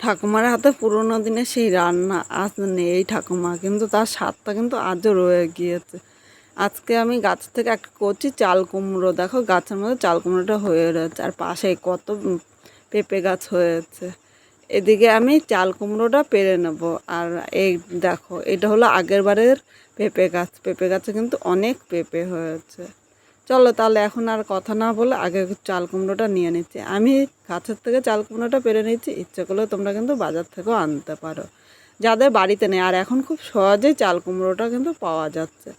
ঠাকুমার হাতে পুরোনো দিনের সেই রান্না আজ নেই ঠাকুমা, কিন্তু তার স্বাদটা কিন্তু আজও রয়ে গিয়েছে। আজকে আমি গাছ থেকে একটা কচি চাল কুমড়ো, দেখো গাছের মধ্যে চাল কুমড়োটা হয়ে রয়েছে, আর পাশে কত পেঁপে গাছ হয়েছে। এদিকে আমি চাল কুমড়োটা পেরে নেব। আর এই দেখো, এটা হলো আগের বারের পেঁপে গাছ। পেঁপে গাছে কিন্তু অনেক পেঁপে হয়েছে। চলো তাহলে এখন আর কথা না বলে আগে চাল কুমড়োটা নিয়ে নিচ্ছি। আমি গাছের থেকে চাল কুমড়োটা পেরে নিচ্ছি, ইচ্ছে করলে তোমরা কিন্তু বাজার থেকেও আনতে পারো যাদের বাড়িতে নেই। আর এখন খুব সহজেই চাল কুমড়োটা কিন্তু পাওয়া যাচ্ছে।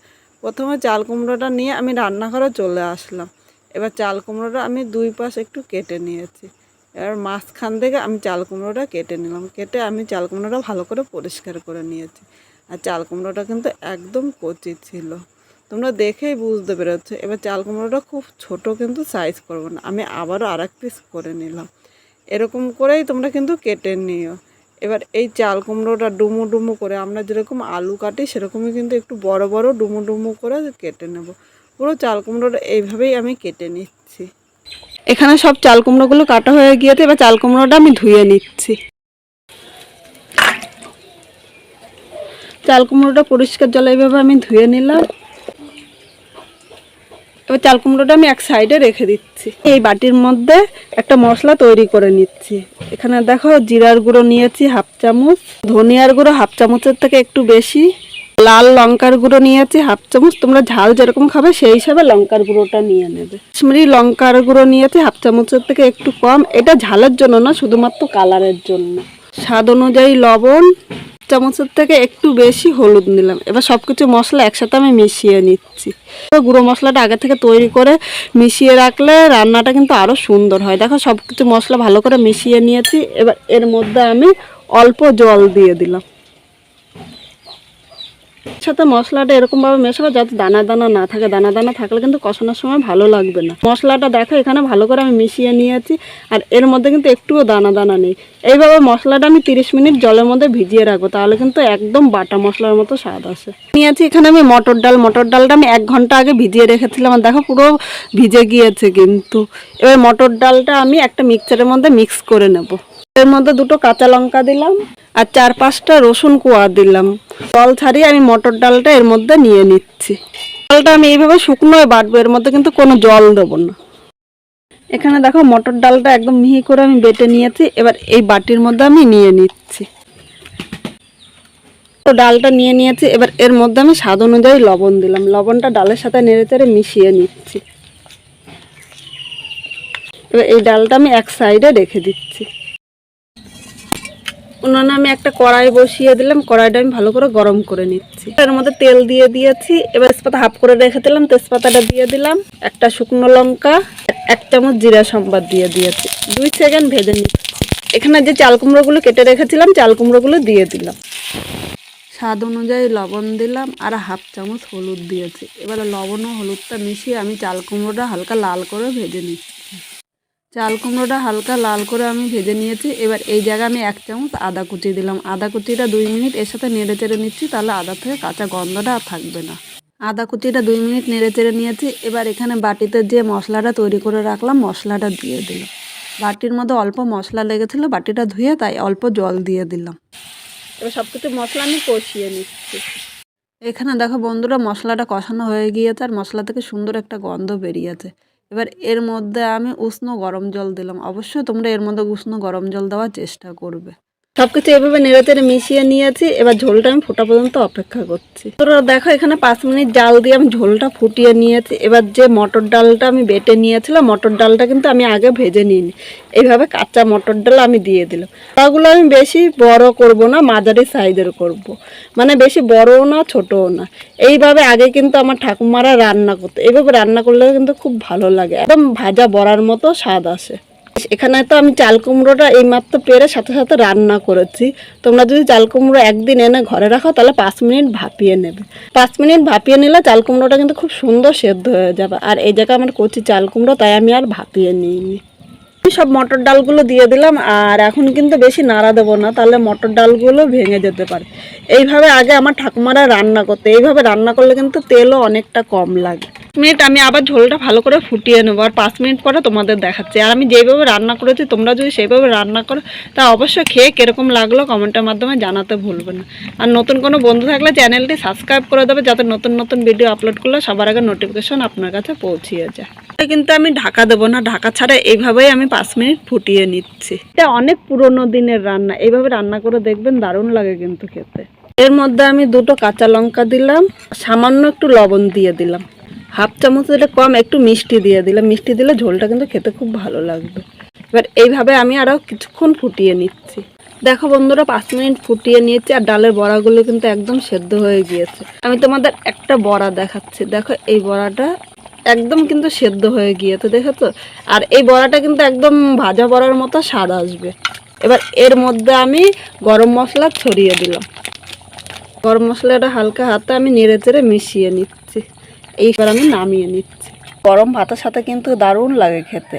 প্রথমে চাল কুমড়োটা নিয়ে আমি রান্নাঘরে চলে আসলাম। এবার চাল কুমড়োটা আমি দুই পাশ একটু কেটে নিয়েছি। এবার মাঝখান থেকে আমি চাল কুমড়োটা কেটে নিলাম। কেটে আমি চাল কুমড়োটা ভালো করে পরিষ্কার করে নিয়েছি। আর চাল কুমড়োটা কিন্তু একদম কচি ছিল, তোমরা দেখেই বুঝতে পেরেছো। এবার চাল কুমড়োটা খুব ছোট কিন্তু সাইজ করবো না, আমি আবারও আরেক পিস করে নিলাম। এরকম করেই তোমরা কিন্তু কেটে নিও। এবার এই চাল কুমড়োটা ডুমু ডুমু করে, আমরা যেরকম আলু কাটি সেরকমই কিন্তু একটু বড় বড় ডুমু ডুমু করে কেটে নেব। পুরো চাল কুমড়োটা এইভাবেই আমি কেটে নিচ্ছি। এখানে সব চাল কুমড়োগুলো কাটা হয়ে গিয়েছে। এবার চাল কুমড়োটা আমি ধুয়ে নিচ্ছি। চাল কুমড়োটা পরিষ্কার জলে এইভাবে আমি ধুয়ে নিলাম। এবার চাল কুমড়োটা আমি এক সাইডে রেখে দিচ্ছি। এই বাটির মধ্যে একটা মশলা তৈরি করে নিচ্ছি। এখানে দেখো, জিরার গুঁড়ো নিয়েছি হাফ চামচ, ধনিয়ার গুঁড়ো হাফ চামচের থেকে একটু বেশি, লাল লঙ্কার গুঁড়ো নিয়েছি হাফ চামচ। তোমরা ঝাল যেরকম খাবে সেই হিসাবে লঙ্কার গুঁড়োটা নিয়ে নেবে। কাশ্মীরি লঙ্কার গুঁড়ো নিয়েছি হাফ চামচের থেকে একটু কম, এটা ঝালের জন্য না, শুধুমাত্র কালারের জন্য। স্বাদ অনুযায়ী লবণ, চামচের থেকে একটু বেশি হলুদ নিলাম। এবার সব কিছু মশলা একসাথে আমি মিশিয়ে নিচ্ছি। গুঁড়ো মশলাটা আগে থেকে তৈরি করে মিশিয়ে রাখলে রান্নাটা কিন্তু আরও সুন্দর হয়। দেখো সব কিছু মশলা ভালো করে মিশিয়ে নিয়েছি। এবার এর মধ্যে আমি অল্প জল দিয়ে দিলাম। সাথে মশলাটা এরকমভাবে মেশাবো যাতে দানা দানা না থাকে। দানা দানা থাকলে কিন্তু কষানোর সময় ভালো লাগবে না। মশলাটা দেখো এখানে ভালো করে আমি মিশিয়ে নিয়েছি, আর এর মধ্যে কিন্তু একটুও দানা দানা নেই। এইভাবে মশলাটা আমি 30 মিনিট জলের মধ্যে ভিজিয়ে রাখবো, তাহলে কিন্তু একদম বাটা মশলার মতো স্বাদ আসে। নিয়েছি এখানে আমি মটর ডাল। মটর ডালটা আমি 1 ঘন্টা আগে ভিজিয়ে রেখেছিলাম, আর দেখো পুরো ভিজে গিয়েছে কিন্তু। এবার মটর ডালটা আমি একটা মিক্সারের মধ্যে মিক্স করে নেব। এর মধ্যে 2টো কাঁচা লঙ্কা দিলাম, আর 4-5টা রসুন কোয়া দিলাম। জল ছাড়িয়ে আমি মটর ডালটা এর মধ্যে নিয়ে নিচ্ছি। ডালটা আমি এইভাবে শুকনোয় বাটবো, এর মধ্যে কিন্তু কোনো জল দেবো না। এখানে দেখো মটর ডালটা একদম মিহি করে আমি বেটে নিয়েছি। এবার এই বাটির মধ্যে আমি নিয়ে নিচ্ছি। তো ডালটা নিয়ে নিয়েছি। এবার এর মধ্যে আমি স্বাদ অনুযায়ী লবণ দিলাম। লবণটা ডালের সাথে নেড়ে চেড়ে মিশিয়ে নিচ্ছি। এবার এই ডালটা আমি এক সাইডে রেখে দিচ্ছি। উনুনে আমি একটা কড়াই বসিয়ে দিলাম। কড়াইটা আমি ভালো করে গরম করে নিচ্ছি। এর মধ্যে তেল দিয়ে দিয়েছি। এবার তেজপাতা হাফ করে রেখে দিলাম, তেজপাতাটা দিয়ে দিলাম। একটা শুকনো লঙ্কা, 1 চামচ জিরা সম্বাদ দিয়ে দিয়েছি। 2 সেকেন্ড ভেজে নিচ্ছি। এখানে যে চাল কুমড়োগুলো কেটে রেখেছিলাম, চাল কুমড়োগুলো দিয়ে দিলাম। স্বাদ অনুযায়ী লবণ দিলাম, আর হাফ চামচ হলুদ দিয়েছি। এবার লবণ ও হলুদটা মিশিয়ে আমি চাল কুমড়োটা হালকা লাল করে ভেজে নিচ্ছি। চাল কুমড়োটা হালকা লাল করে আমি ভেজে নিয়েছি। এবার এই জায়গায় আমি 1 চামচ আদা কুচি দিলাম। আদা কুচিটা 2 মিনিট এর সাথে নেড়ে চেড়ে নিচ্ছি, তাহলে আদা থেকে কাঁচা গন্ধটা আর থাকবে না। আদা কুচিটা 2 মিনিট নেড়ে চেড়ে নিয়েছি। এবার এখানে বাটিতে যে মশলাটা তৈরি করে রাখলাম, মশলাটা দিয়ে দিলাম। বাটির মধ্যে অল্প মশলা লেগেছিলো, বাটিটা ধুয়ে তাই অল্প জল দিয়ে দিলাম। এবার সব কিছু মশলা আমি কষিয়ে নিচ্ছি। এখানে দেখো বন্ধুরা, মশলাটা কষানো হয়ে গিয়েছে, আর মশলা থেকে সুন্দর একটা গন্ধ বেরিয়েছে। এবার এর মধ্যে আমি উষ্ণ গরম জল দিলাম। অবশ্যই তোমরা এর মধ্যে উষ্ণ গরম জল দেওয়ার চেষ্টা করবে। সব কিছু এভাবে নেড়ে চেড়ে মিশিয়ে নিয়েছি। এবার ঝোলটা আমি ফোটা পর্যন্ত অপেক্ষা করছি। তোমরা দেখো এখানে 5 মিনিট জাল দিয়ে আমি ঝোলটা ফুটিয়ে নিয়েছি। এবার যে মটর ডালটা আমি বেটে নিয়েছিলাম, মটর ডালটা কিন্তু আমি আগে ভেজে নিইনি। এইভাবে কাঁচা মটর ডাল আমি দিয়ে দিলাম। ওগুলো আমি বেশি বড় করব না, মাঝারি সাইজের করব, মানে বেশি বড়ও না ছোটও না। এইভাবে আগে কিন্তু আমার ঠাকুমারা রান্না করতো। এইভাবে রান্না করলে কিন্তু খুব ভালো লাগে, একদম ভাজা বড়ার মতো স্বাদ আসে। এখানে তো আমি চাল কুমড়োটা এইমাত্র পেরে সাথে সাথে রান্না করেছি। তোমরা যদি চাল কুমড়ো একদিন এনে ঘরে রাখো, তাহলে 5 মিনিট ভাপিয়ে নেবে। 5 মিনিট ভাপিয়ে নিলে চাল কুমড়োটা কিন্তু খুব সুন্দর সেদ্ধ হয়ে যাবে। আর এই জায়গায় আমার কচি চাল কুমড়ো, তাই আমি আর ভাপিয়ে নিইনি। সব মটর ডালগুলো দিয়ে দিলাম, আর এখন কিন্তু বেশি নাড়া দেবো না, তাহলে মটর ডালগুলো ভেঙে যেতে পারে। এইভাবে আগে আমার ঠাকুমারা রান্না করতো। এইভাবে রান্না করলে কিন্তু তেলও অনেকটা কম লাগে। মিনিট আমি আবার ঝোলটা ভালো করে ফুটিয়ে নেবো, আর 5 মিনিট পরে তোমাদের দেখাচ্ছি। আর আমি যেইভাবে রান্না করেছি তোমরা যদি সেইভাবে রান্না করো তা অবশ্যই খেয়ে কীরকম লাগলো কমেন্টের মাধ্যমে জানাতে ভুলবে না। আর নতুন কোনো বন্ধু থাকলে চ্যানেলটি সাবস্ক্রাইব করে দেবে, যাতে নতুন নতুন ভিডিও আপলোড করলে সবার আগে নোটিফিকেশন আপনার কাছে পৌঁছিয়ে যায়। কিন্তু আমি ঢাকা দেবো না, ঢাকা ছাড়া এইভাবেই আমি 5 মিনিট ফুটিয়ে নিচ্ছি। এটা অনেক পুরনো দিনের রান্না, এইভাবে রান্না করে দেখবেন দারুণ লাগে কিন্তু খেতে। এর মধ্যে আমি 2টো কাঁচা লঙ্কা দিলাম, সামান্য একটু লবণ দিয়ে দিলাম, হাফ চামচ দিলে কম, একটু মিষ্টি দিয়ে দিলাম। মিষ্টি দিলে ঝোলটা কিন্তু খেতে খুব ভালো লাগবে। এবার এইভাবে আমি আরও কিছুক্ষণ ফুটিয়ে নিচ্ছি। দেখো বন্ধুরা 5 মিনিট ফুটিয়ে নিয়েছি, আর ডালের বড়াগুলো কিন্তু একদম সেদ্ধ হয়ে গিয়েছে। আমি তোমাদের একটা বড়া দেখাচ্ছি, দেখো এই বড়াটা একদম কিন্তু সেদ্ধ হয়ে গিয়েছে, দেখেছো? আর এই বড়াটা কিন্তু একদম ভাজা বড়ার মতো স্বাদ আসবে। এবার এর মধ্যে আমি গরম মশলা ছড়িয়ে দিলাম। গরম মশলাটা হালকা হাতে আমি নেড়ে চেড়ে মিশিয়ে নিচ্ছি। এইবার আমি নামিয়ে নিচ্ছি। গরম ভাতের সাথে কিন্তু দারুণ লাগে খেতে।